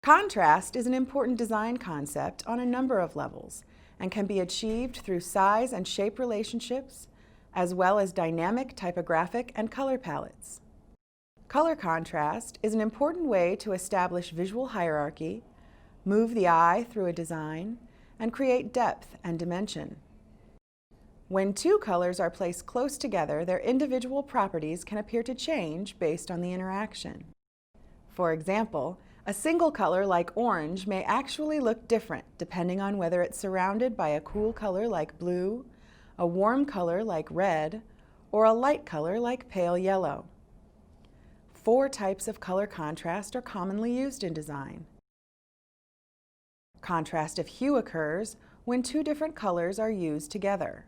Contrast is an important design concept on a number of levels and can be achieved through size and shape relationships, as well as dynamic typographic and color palettes. Color contrast is an important way to establish visual hierarchy, move the eye through a design, and create depth and dimension. When two colors are placed close together, their individual properties can appear to change based on the interaction. For example, a single color like orange may actually look different depending on whether it's surrounded by a cool color like blue, a warm color like red, or a light color like pale yellow. 4 types of color contrast are commonly used in design. Contrast of hue occurs when 2 different colors are used together.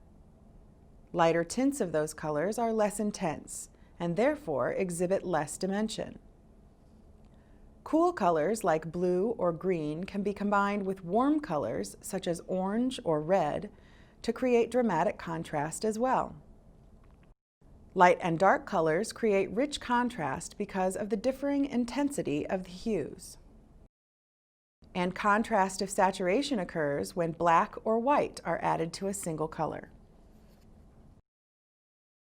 Lighter tints of those colors are less intense and therefore exhibit less dimension. Cool colors like blue or green can be combined with warm colors such as orange or red to create dramatic contrast as well. Light and dark colors create rich contrast because of the differing intensity of the hues. And contrast of saturation occurs when black or white are added to a single color.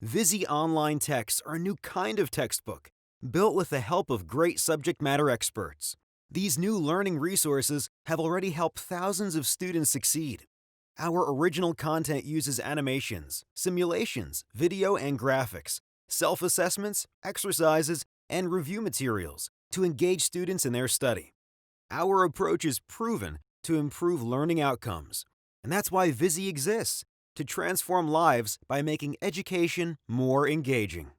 Vizi online texts are a new kind of textbook, built with the help of great subject matter experts. These new learning resources have already helped thousands of students succeed. Our original content uses animations, simulations, video and graphics, self-assessments, exercises, and review materials to engage students in their study. Our approach is proven to improve learning outcomes, and that's why Vizi exists, to transform lives by making education more engaging.